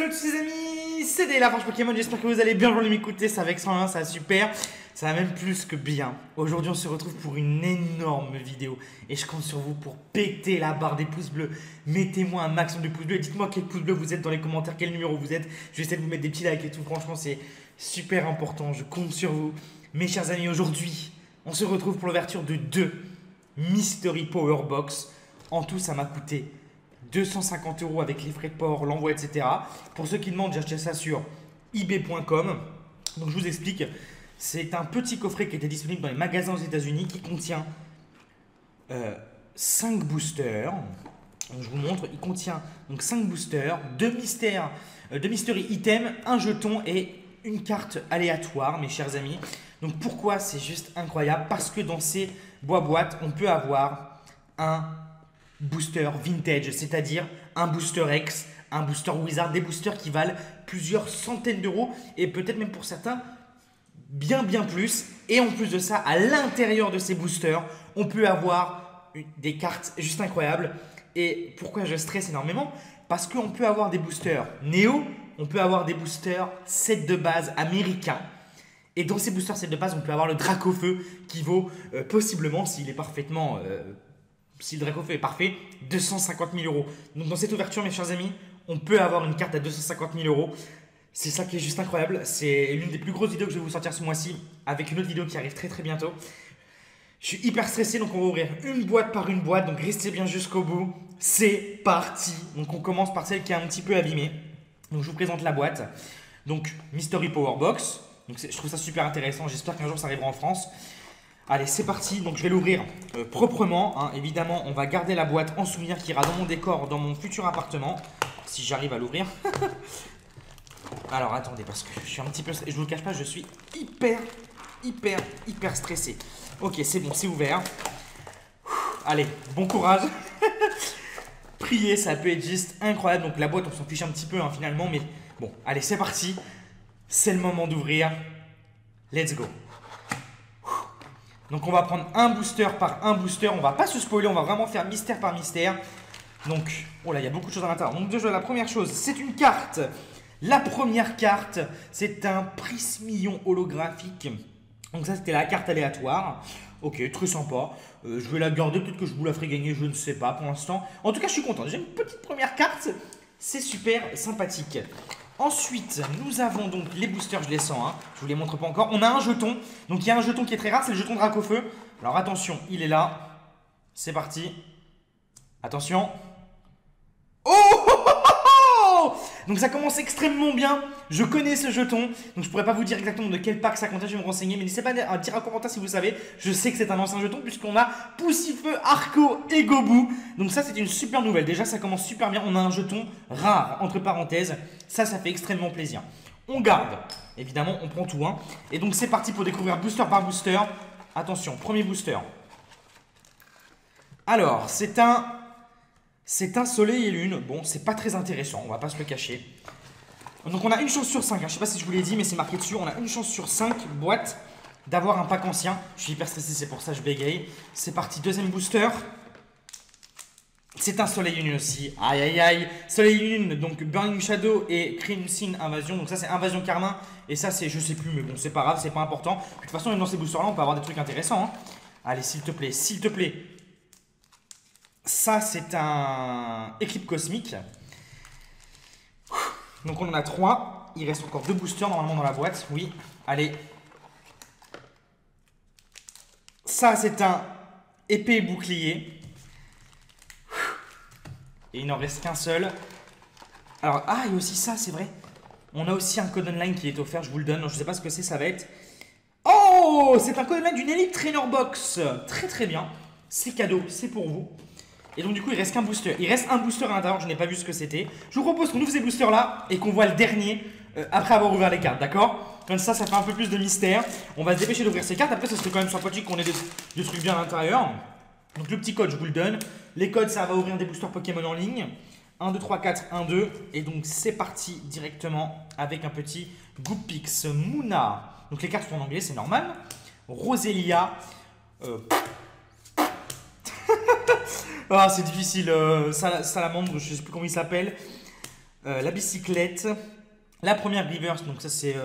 salut tous les amis, c'est Day, la Forge Pokémon, j'espère que vous allez bien, vous m'écouter, ça va excellent, ça va super, ça va même plus que bien. Aujourd'hui on se retrouve pour une énorme vidéo et je compte sur vous pour péter la barre des pouces bleus. Mettez-moi un maximum de pouces bleus et dites-moi quel pouce bleu vous êtes dans les commentaires, quel numéro vous êtes. Je vais essayer de vous mettre des petits likes et tout, franchement c'est super important, je compte sur vous. Mes chers amis, aujourd'hui on se retrouve pour l'ouverture de 2 Mystery Power Box. En tout ça m'a coûté 250 € avec les frais de port, l'envoi, etc. Pour ceux qui demandent, j'ai acheté ça sur ebay.com. Donc je vous explique, c'est un petit coffret qui était disponible dans les magasins aux États-Unis qui contient 5 boosters. Donc, je vous montre, il contient donc 5 boosters, 2 mystères, 2 mystery items, un jeton et une carte aléatoire, mes chers amis. Donc pourquoi c'est juste incroyable? Parce que dans ces boîtes, on peut avoir un booster vintage, c'est-à-dire un booster X, un booster Wizard, des boosters qui valent plusieurs centaines d'euros et peut-être même pour certains bien plus. Et en plus de ça, à l'intérieur de ces boosters, on peut avoir des cartes juste incroyables. Et pourquoi je stresse énormément? Parce qu'on peut avoir des boosters Néo, on peut avoir des boosters sets de base américains. Et dans ces boosters sets de base, on peut avoir le Dracofeu qui vaut possiblement, s'il est parfaitement si le Dracofeu est parfait, 250 000 €. Donc dans cette ouverture, mes chers amis, on peut avoir une carte à 250 000 €. C'est ça qui est juste incroyable. C'est l'une des plus grosses vidéos que je vais vous sortir ce mois-ci, avec une autre vidéo qui arrive très bientôt. Je suis hyper stressé, donc on va ouvrir une boîte par une boîte. Donc restez bien jusqu'au bout. C'est parti. Donc on commence par celle qui est un petit peu abîmée. Donc je vous présente la boîte. Donc Mystery Power Box. Donc je trouve ça super intéressant. J'espère qu'un jour ça arrivera en France. Allez, c'est parti. Donc je vais l'ouvrir proprement, hein. Évidemment, on va garder la boîte en souvenir qui ira dans mon décor, dans mon futur appartement, si j'arrive à l'ouvrir. Alors attendez, parce que je suis un petit peu, je vous le cache pas, je suis hyper stressé. Ok, c'est bon, c'est ouvert. Allez, bon courage. Priez, ça peut être juste incroyable. Donc la boîte, on s'en fiche un petit peu, hein, finalement, mais bon, allez, c'est parti. C'est le moment d'ouvrir. Let's go. Donc on va prendre un booster par un booster, on va pas se spoiler, on va vraiment faire mystère par mystère. Donc, oh là, il y a beaucoup de choses à l'intérieur. Donc déjà, la première chose, c'est une carte. La première carte, c'est un Prismillon holographique. Donc ça, c'était la carte aléatoire. Ok, très sympa. Je vais la garder, peut-être que je vous la ferai gagner, je ne sais pas pour l'instant. En tout cas, je suis content. J'ai une petite première carte, c'est super sympathique. Ensuite, nous avons donc les boosters, je les sens, hein. Je vous les montre pas encore. On a un jeton, donc il y a un jeton qui est très rare, c'est le jeton Dracofeu. Alors attention, il est là. C'est parti. Attention. Oh! Donc ça commence extrêmement bien. Je connais ce jeton, donc je pourrais pas vous dire exactement de quel pack ça contient, je vais me renseigner. Mais n'hésitez pas à dire en commentaire si vous savez. Je sais que c'est un ancien jeton puisqu'on a Poussifeu, Arco et Gobu. Donc ça c'est une super nouvelle. Déjà ça commence super bien. On a un jeton rare, entre parenthèses. Ça fait extrêmement plaisir. On garde. Évidemment, on prend tout, hein. Et donc c'est parti pour découvrir booster par booster. Attention, premier booster. Alors, c'est un soleil et lune. Bon, c'est pas très intéressant, on va pas se le cacher. Donc on a une chance sur 5, hein. Je sais pas si je vous l'ai dit, mais c'est marqué dessus. On a une chance sur 5 boîtes d'avoir un pack ancien. Je suis hyper stressé, c'est pour ça que je bégaye. C'est parti, deuxième booster. C'est un soleil et lune aussi. Aïe. Soleil et lune, donc Burning Shadow et Crimson Invasion. Donc ça c'est Invasion Carmin. Et ça c'est, je sais plus, mais bon, c'est pas grave, c'est pas important. De toute façon, même dans ces boosters là, on peut avoir des trucs intéressants, hein. Allez, s'il te plaît. Ça, c'est un équipe cosmique. Donc, on en a 3. Il reste encore 2 boosters normalement dans la boîte. Oui, allez. Ça, c'est un épée et bouclier. Et il n'en reste qu'un seul. Alors, il y a aussi ça, c'est vrai. On a aussi un code online qui est offert. Je vous le donne. Je ne sais pas ce que c'est, ça va être. Oh, c'est un code online d'une Elite Trainer Box. Très bien. C'est cadeau, c'est pour vous. Et donc du coup il reste qu'un booster. Il reste un booster à l'intérieur, je n'ai pas vu ce que c'était. Je vous propose qu'on ouvre ces boosters là et qu'on voit le dernier après avoir ouvert les cartes, d'accord? Comme ça fait un peu plus de mystère. On va se dépêcher d'ouvrir ces cartes. Après ce serait quand même sympathique qu'on ait des trucs bien à l'intérieur. Donc le petit code je vous le donne. Les codes ça va ouvrir des boosters Pokémon en ligne. 1, 2, 3, 4, 1, 2. Et donc c'est parti directement avec un petit Goopix Muna. Donc les cartes sont en anglais, c'est normal. Roselia. Ah, c'est difficile. Salamandre, je ne sais plus comment il s'appelle. la bicyclette, la première reverse, donc ça c'est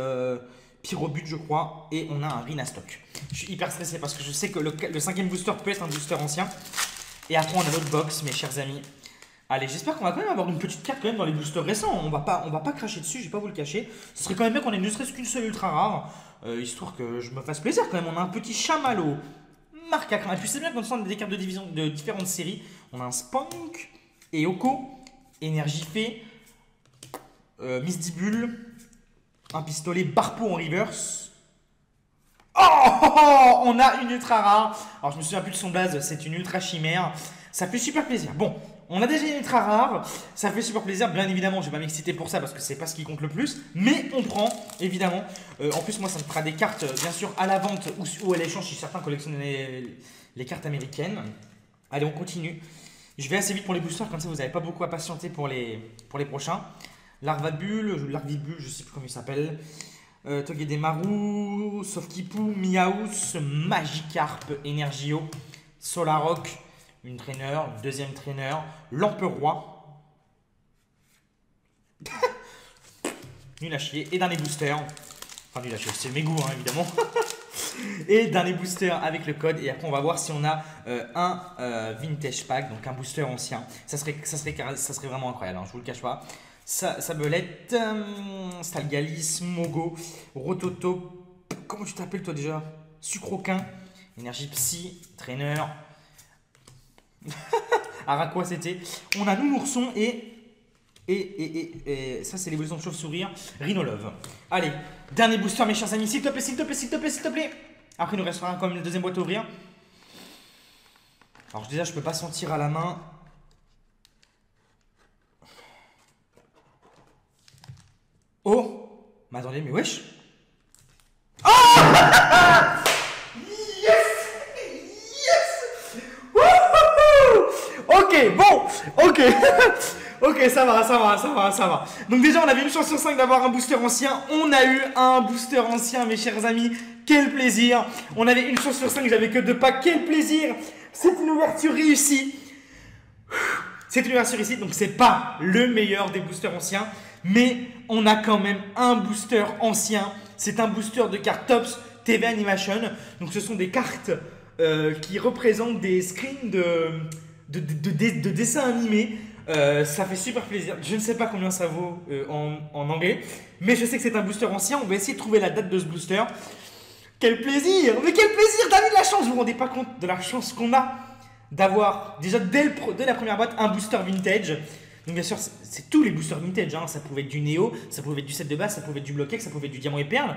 Pyrobut je crois, et on a un Rhinastock. Je suis hyper stressé parce que je sais que le cinquième booster peut être un booster ancien. Et après on a l'autre box, mes chers amis. Allez, j'espère qu'on va quand même avoir une petite carte quand même dans les boosters récents. On va pas cracher dessus, je vais pas vous le cacher. Ce serait quand même bien qu'on ait ne serait-ce qu'une seule ultra rare, histoire que je me fasse plaisir quand même. On a un petit chamallow, marque à cran. Et puis c'est bien qu'on sent des cartes de division de différentes séries. On a un Spunk, Eoko, Énergie Fée, Misdibule, un pistolet Barpo en reverse. Oh, on a une ultra rare. Alors je me souviens plus de son blaze, c'est une ultra chimère. Ça fait super plaisir. Bon, on a déjà une ultra rare, ça fait super plaisir. Bien évidemment, je vais pas m'exciter pour ça parce que c'est pas ce qui compte le plus. Mais on prend, évidemment. En plus, moi, ça me fera des cartes, bien sûr, à la vente ou à l'échange si certains collectionnent les cartes américaines. Allez, on continue. Je vais assez vite pour les boosters, comme ça vous n'avez pas beaucoup à patienter pour les prochains. Larvabule, Larvibule, je sais plus comment il s'appelle. Togedemaru, Sofkipu, Miaus, Magikarp, Energio, Solarok, une trainer, deuxième trainer, Lamperoi, nul à chier, et dernier booster. Enfin, nul à chier, c'est mes goûts, hein, évidemment. Et dernier booster avec le code. Et après, on va voir si on a un vintage pack, donc un booster ancien. Ça serait vraiment incroyable, hein, je vous le cache pas. Sabelette, Stalgalis, Mogo, Rototo, comment tu t'appelles toi déjà? Sucroquin, Énergie Psy, Trainer, Araquois c'était. On a Nounourson et ça c'est l'évolution de chauve-sourire, Rhinolove. Allez, dernier booster mes chers amis, s'il te plaît, s'il te plaît, s'il te plaît, s'il te plaît. Après il nous restera quand même une deuxième boîte à ouvrir. Alors déjà je peux pas sentir à la main. Oh, mais attendez, mais wesh. Oh yes, yes. Ok, bon, ok. Ok, ça va. Donc déjà, on avait une chance sur 5 d'avoir un booster ancien. On a eu un booster ancien, mes chers amis. Quel plaisir. On avait une chance sur 5, j'avais que 2 packs. Quel plaisir. C'est une ouverture réussie. C'est une ouverture ici, donc c'est pas le meilleur des boosters anciens. Mais on a quand même un booster ancien. C'est un booster de cartes Tops TV Animation. Donc ce sont des cartes qui représentent des screens de dessins animés. Ça fait super plaisir. Je ne sais pas combien ça vaut en anglais, mais je sais que c'est un booster ancien. On va essayer de trouver la date de ce booster. Quel plaisir! Mais quel plaisir! T'as vu de la chance! Vous vous rendez pas compte de la chance qu'on a d'avoir déjà dès la première boîte un booster vintage. Donc bien sûr, c'est tous les boosters vintage. Hein. Ça pouvait être du Néo, ça pouvait être du set de base, ça pouvait être du Block X, ça pouvait être du Diamant et Perle.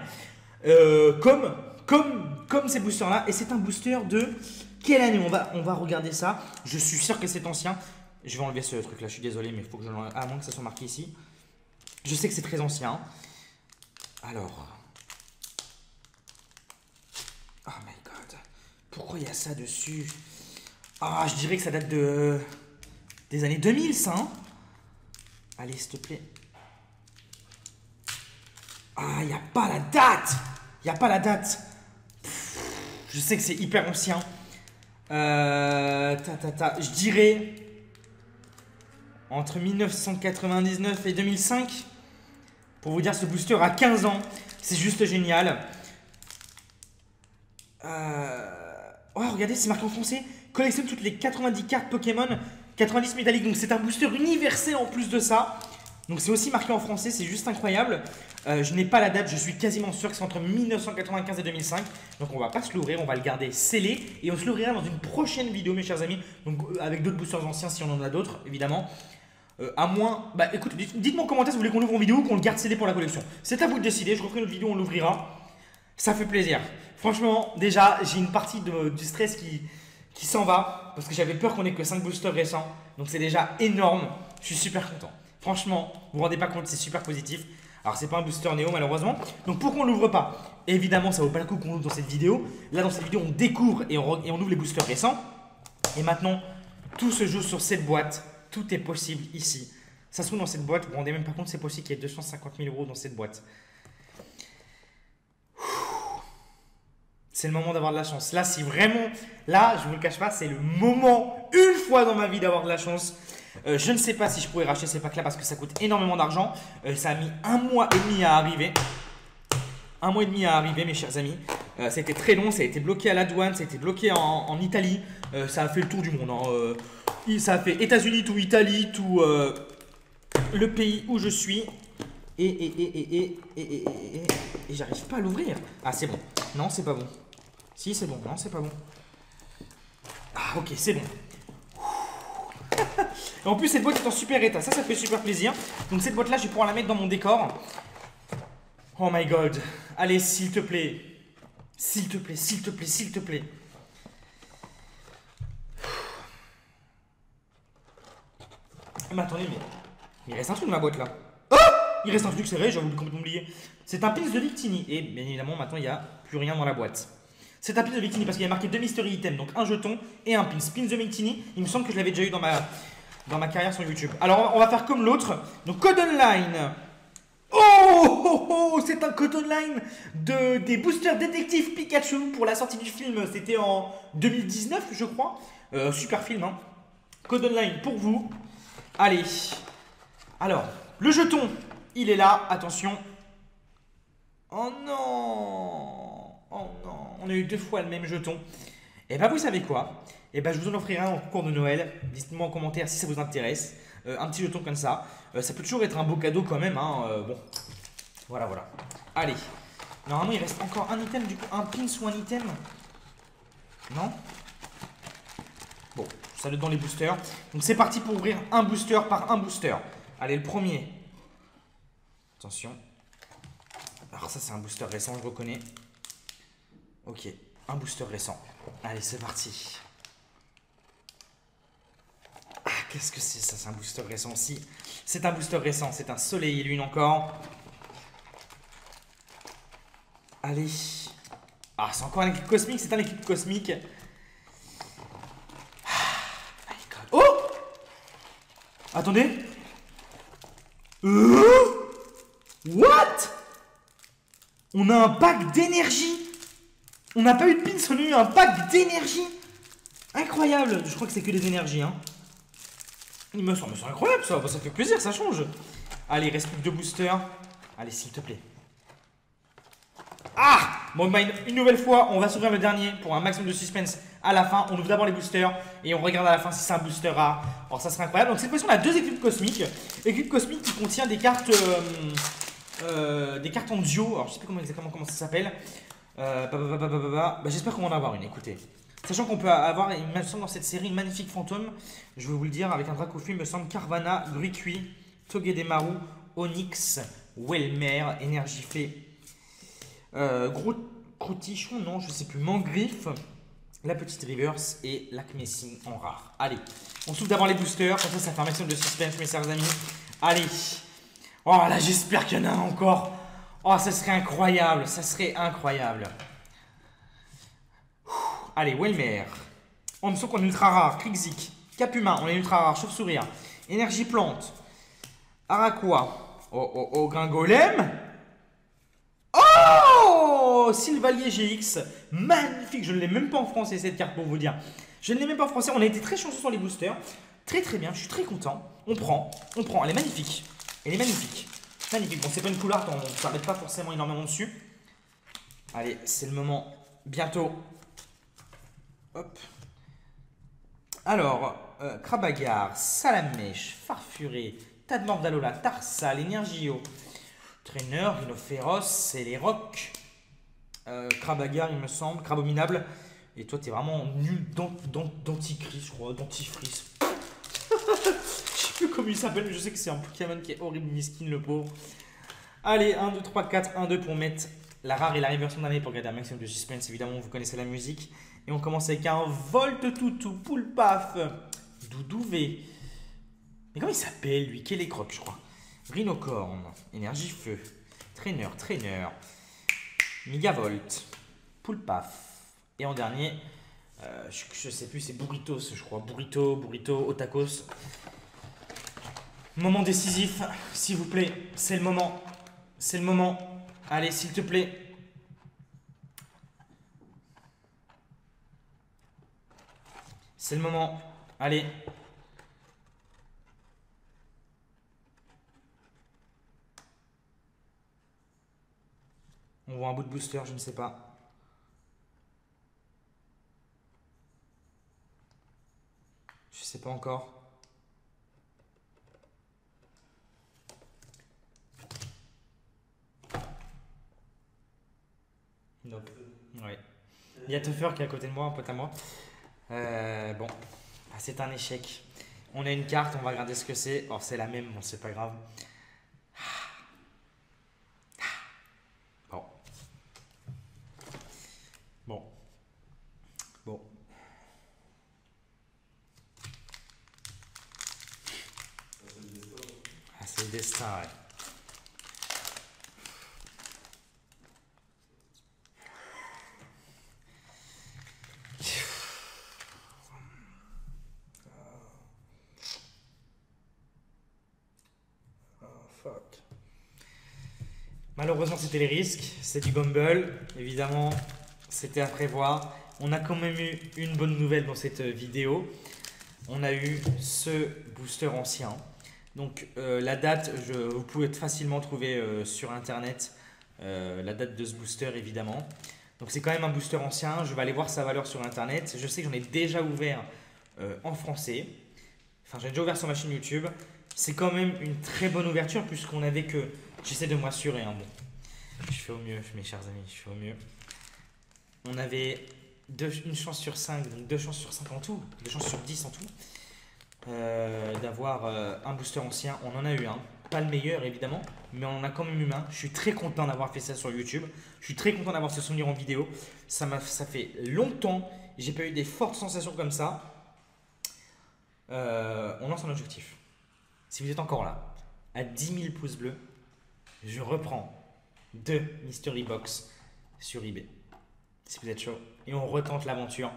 Comme ces boosters-là. Et c'est un booster de quelle année? On va regarder ça. Je suis sûr que c'est ancien. Je vais enlever ce truc-là, je suis désolé, mais il faut que je l'enlève. À moins que ça soit marqué ici. Je sais que c'est très ancien. Alors. Oh my god. Pourquoi il y a ça dessus? Ah, je dirais que ça date des années 2000, ça. Hein. Allez, s'il te plaît. Ah, il n'y a pas la date. Il n'y a pas la date. Je sais que c'est hyper ancien. Je dirais entre 1999 et 2005. Pour vous dire, ce booster a 15 ans. C'est juste génial. Oh, regardez, c'est marqué en français. Collectionne toutes les 90 cartes Pokémon, 90 métalliques. Donc c'est un booster universel en plus de ça. Donc c'est aussi marqué en français, c'est juste incroyable. Je n'ai pas la date, je suis quasiment sûr que c'est entre 1995 et 2005. Donc on va pas se l'ouvrir, on va le garder scellé. Et on se l'ouvrira dans une prochaine vidéo, mes chers amis. Donc avec d'autres boosters anciens si on en a d'autres, évidemment. À moins, bah écoute, dites-moi en commentaire si vous voulez qu'on l'ouvre en vidéo ou qu'on le garde scellé pour la collection. C'est à vous de décider, je referai une autre vidéo, on l'ouvrira. Ça fait plaisir. Franchement, déjà, j'ai une partie du stress qui s'en va. Parce que j'avais peur qu'on ait que 5 boosters récents. Donc c'est déjà énorme. Je suis super content. Franchement, vous vous rendez pas compte, c'est super positif. Alors c'est pas un booster Néo malheureusement. Donc pourquoi on l'ouvre pas? Évidemment, ça vaut pas le coup qu'on l'ouvre dans cette vidéo. Là, dans cette vidéo, on découvre et on ouvre les boosters récents. Et maintenant, tout se joue sur cette boîte. Tout est possible ici. Ça se trouve dans cette boîte, vous vous rendez même pas compte, c'est possible qu'il y ait 250 000 € dans cette boîte. C'est le moment d'avoir de la chance. Là, si vraiment, là, je vous le cache pas, c'est le moment, une fois dans ma vie, d'avoir de la chance. Je ne sais pas si je pourrais racheter ces packs-là parce que ça coûte énormément d'argent. Ça a mis 1 mois et demi à arriver. 1 mois et demi à arriver, mes chers amis. Ça a été très long, ça a été bloqué à la douane, ça a été bloqué en Italie. Ça a fait le tour du monde. Hein. Ça a fait États-Unis, tout Italie, tout le pays où je suis. Et j'arrive pas à l'ouvrir. Ah, c'est bon. Non, c'est pas bon. Si, c'est bon. Non, c'est pas bon. Ah, ok, c'est bon. Et en plus, cette boîte est en super état. Ça fait super plaisir. Donc, cette boîte-là, je vais pouvoir la mettre dans mon décor. Oh my god. Allez, s'il te plaît. S'il te plaît, s'il te plaît, s'il te plaît. Mais attendez, mais il reste un truc dans ma boîte là. Oh, il reste un truc, c'est vrai, j'avais complètement oublié. C'est un pins de Victini. Et bien évidemment, maintenant, il n'y a plus rien dans la boîte. C'est un pins de Victini parce qu'il y a marqué 2 mystery items. Donc un jeton et un pins. Pins de Victini, il me semble que je l'avais déjà eu dans ma carrière sur YouTube. Alors, on va faire comme l'autre. Donc, code online. Oh, c'est un code online des boosters détectives Pikachu pour la sortie du film. C'était en 2019, je crois. Super film, hein. Code online pour vous. Allez. Alors, le jeton, il est là. Attention. Oh non. Oh non. On a eu 2 fois le même jeton. Et bah, vous savez quoi? Et bah, je vous en offrirai un en cours de Noël. Dites-moi en commentaire si ça vous intéresse. Un petit jeton comme ça. Ça peut toujours être un beau cadeau quand même. Hein. Bon. Voilà, voilà. Allez. Normalement, il reste encore un item, du coup. Un pins ou un item. Non? Bon, ça le dans les boosters. Donc, c'est parti pour ouvrir un booster par un booster. Allez, le premier. Attention. Alors, ça, c'est un booster récent, je reconnais. Ok, un booster récent. Allez, c'est parti. Ah, qu'est-ce que c'est ça? C'est un booster récent. Si, c'est un booster récent. C'est un soleil et lune encore. Allez. Ah, c'est encore un équipe cosmique. C'est un équipe cosmique. Ah, my God. Oh! Attendez. What? On a un pack d'énergie. On n'a pas eu de pins, on a eu un pack d'énergie. Incroyable. Je crois que c'est que des énergies, hein. Il me semble, c'est incroyable ça. Ça fait plaisir, ça change. Allez, il reste plus que 2 boosters. Allez, s'il te plaît. Ah! Bon, bah, une nouvelle fois, on va s'ouvrir le dernier pour un maximum de suspense à la fin. On ouvre d'abord les boosters et on regarde à la fin si c'est un booster rare. Alors, ça serait incroyable. Donc, cette fois-ci, on a 2 équipes cosmiques. Équipe cosmique qui contient des cartes en duo. Alors, je sais plus exactement comment ça s'appelle. J'espère qu'on va en avoir une, écoutez. Sachant qu'on peut avoir, il me semble, dans cette série, une magnifique fantôme. Je vais vous le dire, avec un Dracofeu, il me semble, Carvana, Gruicui, Togedemaru, Onyx, Welmer, Energiflé, Croutichon, non, je sais plus, Mangriffe, la petite Reverse et l'Acmessing en rare. Allez, on s'ouvre d'abord les boosters, comme ça fait un maximum de suspense, mes chers amis. Allez. Oh là, j'espère qu'il y en a un encore. Oh, ça serait incroyable, ça serait incroyable. Allez, Welmer. On me semble qu'on est ultra rare. Krixik. Capuma, on est ultra rare. Chauve-souris. Énergie plante. Araqua. Oh, Gringolem. Oh, Sylvalier GX. Magnifique. Je ne l'ai même pas en français cette carte pour vous dire. Je ne l'ai même pas en français. On a été très chanceux sur les boosters. Très très bien. Je suis très content. On prend. Elle est magnifique. Elle est magnifique. Magnifique. Bon, c'est pas une couleur. On ne s'arrête pas forcément énormément dessus. Allez, c'est le moment. Bientôt. Hop. Alors, Krabagar, Salamèche, Farfuré, Tadmordalola, Tarsal, Energio, Trainer, Rhinophéros et les Rocs. Krabagar, il me semble, Crabominable. Et toi, t'es vraiment nul d'anticris, je crois, dentifrice. Je sais plus comment il s'appelle, mais je sais que c'est un Pokémon qui est horrible, miskin, le pauvre. Allez, 1, 2, 3, 4, 1, 2 pour mettre la rare et la réversion d'année pour garder un maximum de suspense. Évidemment, vous connaissez la musique. Et on commence avec un Volt Toutou, Poulpaf, Doudouvé. Mais comment il s'appelle lui? Quel est croc, je crois. Rhinocorn, Énergie Feu, Trainer, Migavolt, Poulpaf. Et en dernier, je sais plus, c'est Burritos, je crois. Burrito, Otakos. Moment décisif, s'il vous plaît. C'est le moment. C'est le moment. Allez, s'il te plaît. C'est le moment. Allez. voit un bout de booster, je ne sais pas. Je sais pas encore. Donc, ouais. Il y a Tuffer qui est à côté de moi, un pote à moi. Bon, ah, c'est un échec. On a une carte, on va regarder ce que c'est. Oh, c'est la même, bon, c'est pas grave. Bon. Bon. Bon. Ah, c'est le destin, ouais. Fuck. Malheureusement, c'était les risques. C'est du Bumble. Évidemment, c'était à prévoir. On a quand même eu une bonne nouvelle dans cette vidéo. On a eu ce booster ancien. Donc, la date, vous pouvez facilement trouver sur internet la date de ce booster, évidemment. Donc, c'est quand même un booster ancien. Je vais aller voir sa valeur sur internet. Je sais que j'en ai déjà ouvert en français. Enfin, j'ai déjà ouvert sur ma chaîne YouTube. C'est quand même une très bonne ouverture puisqu'on avait que... J'essaie de me rassurer. Hein, bon. Je fais au mieux, mes chers amis. Je fais au mieux. On avait une chance sur 5, donc 2 chances sur 5 en tout. 2 chances sur 10 en tout. D'avoir un booster ancien. On en a eu un. Pas le meilleur, évidemment. Mais on en a quand même eu un. Je suis très content d'avoir fait ça sur YouTube. Je suis très content d'avoir ce souvenir en vidéo. Ça fait longtemps. J'ai pas eu des fortes sensations comme ça. On lance un objectif. Si vous êtes encore là, à 10 000 pouces bleus, je reprends 2 Mystery Box sur eBay. Si vous êtes chaud. Et on retente l'aventure.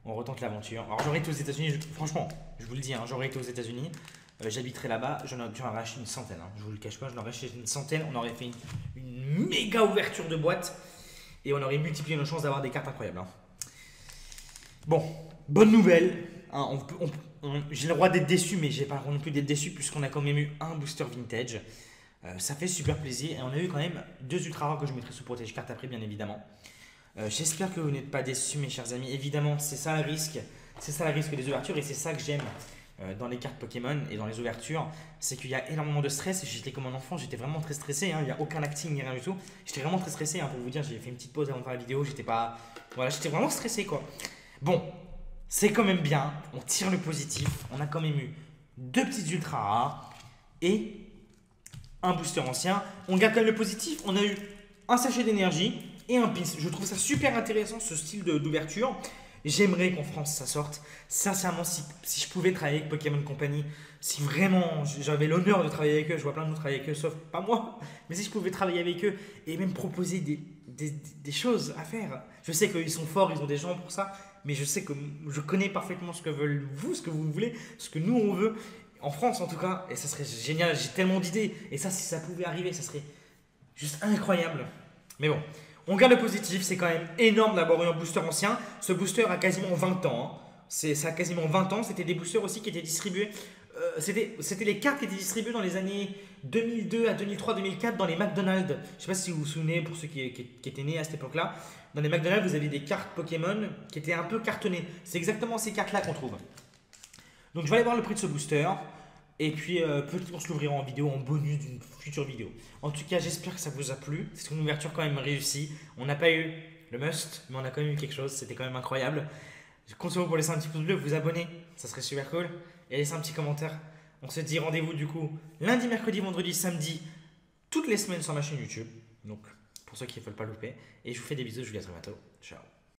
On retente l'aventure. Alors j'aurais été aux États-Unis, franchement, je vous le dis, hein, j'aurais été aux États-Unis. J'habiterais là-bas, j'en aurais acheté une centaine. Hein, je vous le cache pas, j'en aurais acheté une centaine. On aurait fait une méga ouverture de boîte. Et on aurait multiplié nos chances d'avoir des cartes incroyables. Hein. Bon, bonne nouvelle. Hein, j'ai le droit d'être déçu, mais j'ai pas le droit non plus d'être déçu puisqu'on a quand même eu un booster vintage. Ça fait super plaisir et on a eu quand même 2 ultra rares que je mettrai sous protège carte après, bien évidemment. J'espère que vous n'êtes pas déçus, mes chers amis. Évidemment, c'est ça le risque. C'est ça le risque des ouvertures et c'est ça que j'aime dans les cartes Pokémon et dans les ouvertures. C'est qu'il y a énormément de stress. J'étais comme un enfant, j'étais vraiment très stressé. Hein. Il n'y a aucun acting ni rien du tout. J'étais vraiment très stressé. Hein, pour vous dire, j'ai fait une petite pause avant de faire la vidéo. J'étais vraiment stressé, quoi. Bon. C'est quand même bien, on tire le positif, on a quand même eu 2 petites ultra rares et un booster ancien. On garde quand même le positif, on a eu un sachet d'énergie et un pins. Je trouve ça super intéressant ce style d'ouverture. J'aimerais qu'en France ça sorte. Sincèrement, si je pouvais travailler avec Pokémon Company, si vraiment j'avais l'honneur de travailler avec eux, je vois plein de gens travailler avec eux, sauf pas moi, mais si je pouvais travailler avec eux et même proposer des choses à faire. Je sais qu'ils sont forts, ils ont des gens pour ça, mais je sais que je connais parfaitement ce que veulent vous, ce que vous voulez, ce que nous on veut, en France en tout cas, et ça serait génial, j'ai tellement d'idées, et ça si ça pouvait arriver, ça serait juste incroyable. Mais bon, on garde le positif, c'est quand même énorme d'avoir eu un booster ancien. Ce booster a quasiment 20 ans. Hein. Ça a quasiment 20 ans. C'était des boosters aussi qui étaient distribués. C'était les cartes qui étaient distribuées dans les années 2002 à 2003, 2004 dans les McDonald's. Je ne sais pas si vous vous souvenez, pour ceux qui étaient nés à cette époque-là. Dans les McDonald's, vous avez des cartes Pokémon qui étaient un peu cartonnées. C'est exactement ces cartes-là qu'on trouve. Donc je vais aller voir le prix de ce booster. Et puis peut-être qu'on se l'ouvrira en vidéo, en bonus d'une future vidéo. En tout cas, j'espère que ça vous a plu. C'est une ouverture quand même réussie. On n'a pas eu le must, mais on a quand même eu quelque chose. C'était quand même incroyable. Je compte sur vous pour laisser un petit pouce bleu, vous abonner. Ça serait super cool. Et laisser un petit commentaire. On se dit rendez-vous du coup lundi, mercredi, vendredi, samedi, toutes les semaines sur ma chaîne YouTube. Donc pour ceux qui ne veulent pas louper. Et je vous fais des bisous, je vous dis à très bientôt. Ciao.